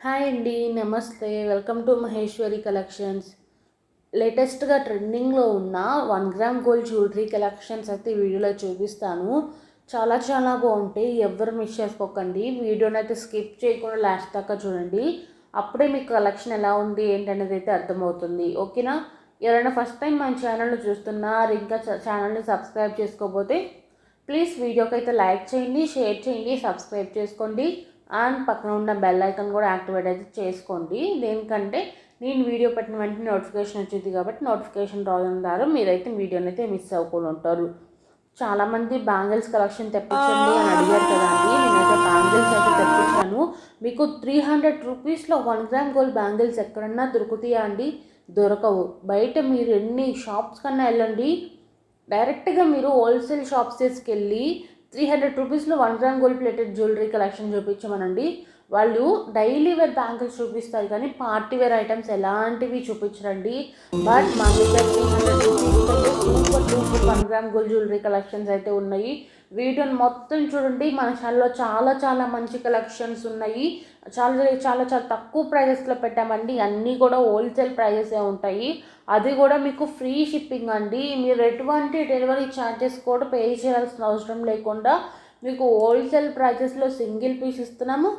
Hi అండి, నమస్తే. Welcome to Maheshwari collections. లేటెస్ట్గా ట్రెండింగ్లో ఉన్న 1 గ్రామ్ గోల్డ్ జ్యువెలరీ కలెక్షన్స్ అయితే ఈ వీడియోలో చూపిస్తాను. చాలా చాలా బాగుంటాయి. ఎవ్వరు మిస్ చేసుకోకండి. వీడియోని అయితే స్కిప్ చేయకుండా లాస్ట్ దాకా చూడండి. అప్పుడే మీకు కలెక్షన్ ఎలా ఉంది ఏంటనేది అయితే అర్థమవుతుంది. ఓకేనా? ఎవరైనా ఫస్ట్ టైం మన ఛానల్ని చూస్తున్నారు, ఇంకా ఛానల్ని సబ్స్క్రైబ్ చేసుకోకపోతే ప్లీజ్ వీడియోకి అయితే లైక్ చేయండి, షేర్ చేయండి, సబ్స్క్రైబ్ చేసుకోండి అండ్ పక్కన ఉన్న బెల్ ఐకాన్ కూడా యాక్టివేట్ అయితే చేసుకోండి. దేనికంటే నేను వీడియో పెట్టిన వెంటనే నోటిఫికేషన్ వచ్చింది కాబట్టి నోటిఫికేషన్ రావడం ద్వారా మీరైతే వీడియోని అయితే మిస్ అవ్వకుండా ఉంటారు. చాలామంది బ్యాంగిల్స్ కలెక్షన్ తెప్పించండి అని అడిగారు కదండి. నేనైతే బ్యాంగిల్స్ అయితే తెప్పించాను. మీకు 300 రూపీస్లో 1 గ్రామ్ గోల్డ్ బ్యాంగిల్స్ ఎక్కడన్నా దొరుకుతాయా అండి? దొరకవు. బయట మీరు ఎన్ని షాప్స్ కన్నా వెళ్ళండి, డైరెక్ట్గా మీరు హోల్సేల్ షాప్స్ తీసుకెళ్ళి 300 రూపీస్లో 1 gram gold plated jewellery collection చూపించమనండి. వాళ్ళు డైలీ వేర్ బ్యాంగిల్స్ చూపిస్తారు కానీ పార్టీ వేర్ ఐటమ్స్ ఎలాంటివి చూపించరండి. బట్ మా దగ్గర 300 rupees super duper 1 gram gold jewellery collections అయితే ఉన్నాయి. వీడియోని మొత్తం చూడండి. మన ఛానల్లో చాలా చాలా మంచి కలెక్షన్స్ ఉన్నాయి. చాలా చాలా చాలా తక్కువ ప్రైజెస్లో పెట్టామండి. అన్నీ కూడా హోల్సేల్ ప్రైజెసే ఉంటాయి. అది కూడా మీకు ఫ్రీ షిప్పింగ్ అండి. మీరు ఎటువంటి డెలివరీ ఛార్జెస్ కూడా పే చేయాల్సిన అవసరం లేకుండా మీకు హోల్సేల్ ప్రైజెస్లో సింగిల్ పీస్ ఇస్తున్నాము.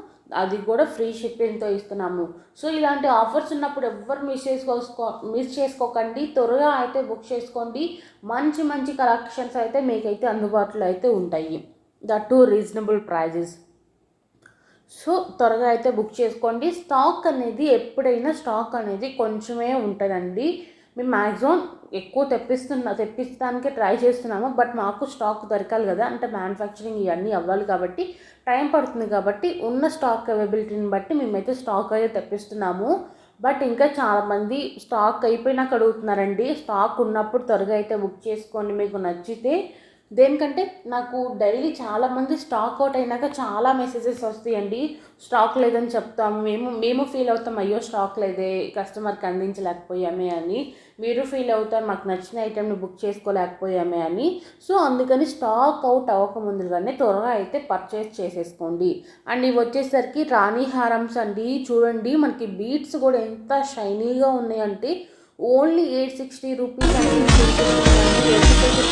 అది కూడా ఫ్రీ షిప్పింగ్తో ఇస్తున్నాము. సో ఇలాంటి ఆఫర్స్ ఉన్నప్పుడు ఎవ్వరు మిస్ చేసుకోకండి. త్వరగా అయితే బుక్ చేసుకోండి. మంచి మంచి కలెక్షన్స్ అయితే మీకైతే అందుబాటులో అయితే ఉంటాయి. That too reasonable prices. So త్వరగా అయితే బుక్ చేసుకోండి. స్టాక్ అనేది ఎప్పుడైనా స్టాక్ అనేది కొంచెమే ఉంటుందండి. మేము మ్యాక్సిమం ఎక్కువ తెప్పిస్తానికి ట్రై చేస్తున్నాము. బట్ మాకు స్టాక్ దొరకాలి కదా, అంటే మ్యానుఫ్యాక్చరింగ్ ఇవన్నీ అవ్వాలి కాబట్టి టైం పడుతుంది. కాబట్టి ఉన్న స్టాక్ అవైలబిలిటీని బట్టి మేమైతే స్టాక్ అయితే తెప్పిస్తున్నాము. బట్ ఇంకా చాలామంది స్టాక్ అయిపోయినాక అడుగుతున్నారండి. స్టాక్ ఉన్నప్పుడు త్వరగా అయితే బుక్ చేసుకోండి మీకు నచ్చితే. దేనికంటే నాకు డైలీ చాలామంది స్టాక్ అవుట్ అయినాక చాలా మెసేజెస్ వస్తాయండి. స్టాక్ లేదని చెప్తాము, మేము ఫీల్ అవుతాం, అయ్యో స్టాక్ లేదే, కస్టమర్కి అందించలేకపోయామే అని. మీరు ఫీల్ అవుతారు, మాకు నచ్చిన ఐటెంని బుక్ చేసుకోలేకపోయామే అని. సో అందుకని స్టాక్ అవుట్ అవ్వకముందుగానే త్వరగా అయితే పర్చేస్ చేసేసుకోండి. అండ్ ఇవి వచ్చేసరికి రాణి హారమ్స్ అండి. చూడండి మనకి బీట్స్ కూడా ఎంత షైనీగా ఉన్నాయంటే ఓన్లీ 860 రూపీస్ అండి.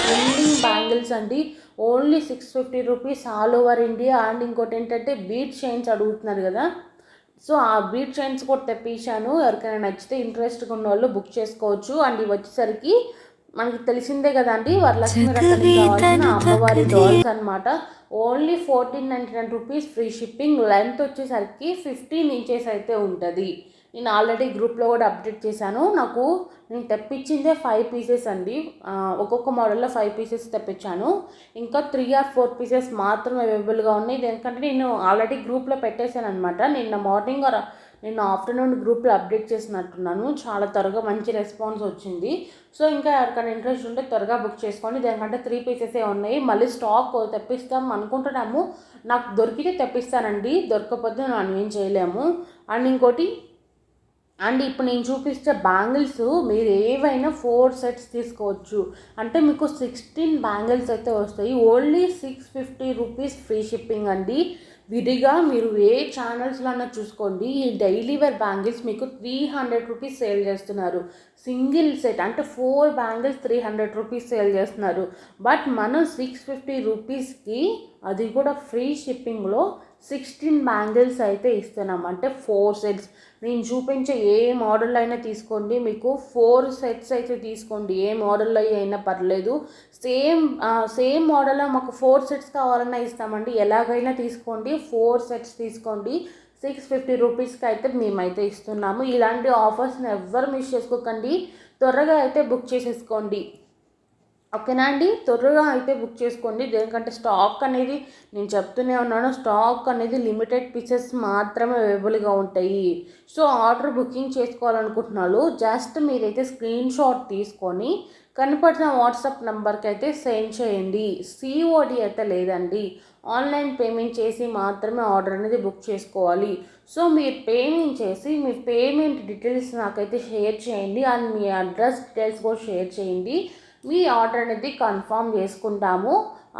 ట్రెండింగ్ బ్యాంగిల్స్ అండి. Only 650 rupees all over India. And ఇంకోటి ఏంటంటే బీట్ చైన్స్ అడుగుతున్నారు కదా, సో ఆ బీట్ చైన్స్ కూడా తెప్పించాను. ఎవరికైనా నచ్చితే ఇంట్రెస్ట్గా ఉన్న వాళ్ళు బుక్ చేసుకోవచ్చు. అండ్ ఇవి వచ్చేసరికి మనకి తెలిసిందే కదండి, వరలక్ష్మి రకానికి కావాల్సిన అమ్మవారి డాల్స్ అనమాట. Only 1499 rupees free shipping. Length వచ్చేసరికి 15 ఇంచెస్ అయితే ఉంటుంది. నేను ఆల్రెడీ గ్రూప్లో కూడా అప్డేట్ చేశాను. నేను తెప్పించిందే 5 పీసెస్ అండి. ఒక్కొక్క మోడల్లో 5 పీసెస్ తెప్పించాను. ఇంకా 3 or 4 పీసెస్ మాత్రం అవైలబుల్గా ఉన్నాయి. ఎందుకంటే నేను ఆల్రెడీ గ్రూప్లో పెట్టేశాను అనమాట. నిన్న ఆఫ్టర్నూన్ గ్రూప్లో అప్డేట్ చేసినట్టున్నాను. చాలా త్వరగా మంచి రెస్పాన్స్ వచ్చింది. సో ఇంకా ఎవరికైనా ఇంట్రెస్ట్ ఉంటే త్వరగా బుక్ చేసుకోండి. దానికంటే 3 పీసెసే ఉన్నాయి. మళ్ళీ స్టాక్ తెప్పిస్తాం అనుకుంటున్నాము. నాకు దొరికితే తెప్పిస్తానండి, దొరకకపోతే మనం ఏం చేయలేము. అండ్ ఇంకోటి, అండ్ ఇప్పుడు నేను చూపిస్తే బ్యాంగిల్స్ మీరు ఏవైనా 4 సెట్స్ తీసుకోవచ్చు. అంటే మీకు 16 బ్యాంగిల్స్ అయితే వస్తాయి. ఓన్లీ 650 రూపీస్ ఫ్రీ షిప్పింగ్ అండి. విడిగా మీరు ఏ ఛానల్స్లో అన్నా చూసుకోండి, ఈ డైలీ వేర్ బ్యాంగిల్స్ మీకు 300 రూపీస్ సేల్ చేస్తున్నారు. సింగిల్ సెట్ అంటే 4 బ్యాంగిల్స్ 300 రూపీస్ సేల్ చేస్తున్నారు. బట్ మనం 650 రూపీస్కి, అది కూడా ఫ్రీ షిప్పింగ్లో 16 బ్యాంగిల్స్ అయితే ఇస్తున్నాం. అంటే 4 సెట్స్. నేను చూపించే ఏ మోడల్ అయినా తీసుకోండి, మీకు 4 సెట్స్ అయితే తీసుకోండి. ఏ మోడల్లో అయినా పర్లేదు. సేమ్ మోడల్లో మాకు 4 సెట్స్ కావాలన్నా ఇస్తామండి. ఎలాగైనా తీసుకోండి, 4 సెట్స్ తీసుకోండి. 650 రూపీస్కి అయితే మేమైతే ఇస్తున్నాము. ఇలాంటి ఆఫర్స్ని ఎవ్వరు మిస్ చేసుకోకండి. త్వరగా అయితే బుక్ చేసేసుకోండి. ఓకేనా అండి? త్వరగా అయితే బుక్ చేసుకోండి. దేనికంటే స్టాక్ అనేది, నేను చెప్తూనే ఉన్నాను, స్టాక్ అనేది లిమిటెడ్ పీసెస్ మాత్రమే అవైలబుల్గా ఉంటాయి. సో ఆర్డర్ బుకింగ్ చేసుకోవాలనుకుంటున్నాను, జస్ట్ మీరైతే స్క్రీన్ షాట్ తీసుకొని కనపడిన వాట్సాప్ నెంబర్కి అయితే సెండ్ చేయండి. సిఓడి అయితే లేదండి. ఆన్లైన్ పేమెంట్ చేసి మాత్రమే ఆర్డర్ అనేది బుక్ చేసుకోవాలి. సో మీరు పేమెంట్ చేసి మీ పేమెంట్ డీటెయిల్స్ నాకైతే షేర్ చేయండి. అండ్ మీ అడ్రస్ డీటెయిల్స్ కూడా షేర్ చేయండి. మీ ఆర్డర్ అనేది కన్ఫర్మ్ చేసుకుంటాము.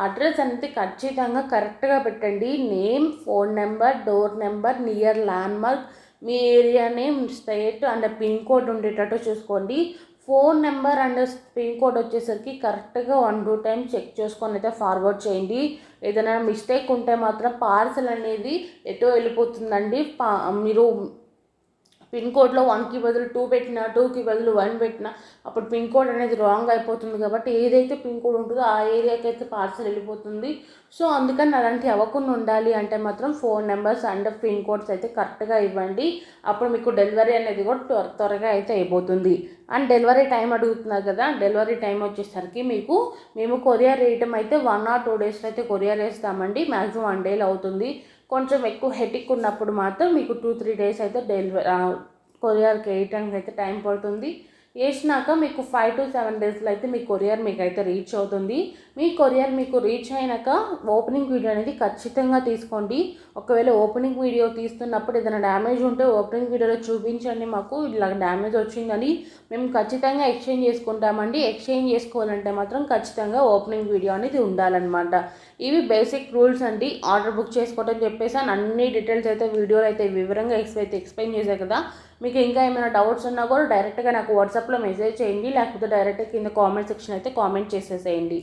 అడ్రస్ అనేది ఖచ్చితంగా కరెక్ట్గా పెట్టండి. Name, phone number, door number, near land mark, me area name, state and pin code ఉండేటట్టు చూసుకోండి. Phone number and pin code వచ్చేసరికి కరెక్ట్గా 1-2 టైమ్స్ చెక్ చేసుకొని అయితే ఫార్వర్డ్ చేయండి. ఏదైనా మిస్టేక్ ఉంటే మాత్రం పార్సల్ అనేది ఎటో వెళ్ళిపోతుందండి. మీరు పిన్ కోడ్లో 1కి బదులు 2 పెట్టినా, 2కి బదులు 1 పెట్టినా అప్పుడు పిన్ కోడ్ అనేది రాంగ్ అయిపోతుంది. కాబట్టి ఏదైతే పిన్ కోడ్ ఉంటుందో ఆ ఏరియాకి అయితే పార్సల్ వెళ్ళిపోతుంది. సో అందుకని అలాంటి అవ్వకుండా ఉండాలి అంటే మాత్రం phone numbers and pin codes అయితే కరెక్ట్గా ఇవ్వండి. అప్పుడు మీకు డెలివరీ అనేది కూడా త్వరగా అయితే అయిపోతుంది. అండ్ డెలివరీ టైం అడుగుతున్నారు కదా, డెలివరీ టైం వచ్చేసరికి మేము కొరియర్ వేయటం అయితే 1 or 2 డేస్లో అయితే కొరియర్ వేస్తామండి. మ్యాక్సిమం 1 డేలో అవుతుంది. కొంచెం ఎక్కువ హెటిక్ ఉన్నప్పుడు మాత్రం మీకు 2-3 డేస్ అయితే కొరియర్కి వేయటానికి అయితే టైం పడుతుంది. వేసినాక మీకు 5-7 డేస్లో అయితే మీ కొరియర్ మీకు అయితే రీచ్ అవుతుంది. మీ కొరియర్ మీకు రీచ్ అయినాక ఓపెనింగ్ వీడియో అనేది ఖచ్చితంగా తీసుకోండి. ఒకవేళ ఓపెనింగ్ వీడియో తీస్తున్నప్పుడు ఏదైనా డ్యామేజ్ ఉంటే ఓపెనింగ్ వీడియోలో చూపించండి. మాకు ఇలా డ్యామేజ్ వచ్చిందని మేము ఖచ్చితంగా ఎక్స్చేంజ్ చేసుకుంటామండి. ఎక్స్చేంజ్ చేసుకోవాలంటే మాత్రం ఖచ్చితంగా ఓపెనింగ్ వీడియో అనేది ఉండాలన్నమాట. ఇవి బేసిక్ రూల్స్ అండి. ఆర్డర్ బుక్ చేసుకోవటం చెప్పేసి అన్ని డీటెయిల్స్ అయితే వీడియోలో అయితే వివరంగా ఎక్స్ప్లెయిన్ చేశాను కదా. మీకు ఇంకా ఏమైనా డౌట్స్ ఉన్నా కూడా డైరెక్ట్గా నాకు వాట్సాప్లో మెసేజ్ చేయండి, లేకపోతే డైరెక్ట్గా కింద కామెంట్ సెక్షన్ అయితే కామెంట్ చేసేసేయండి.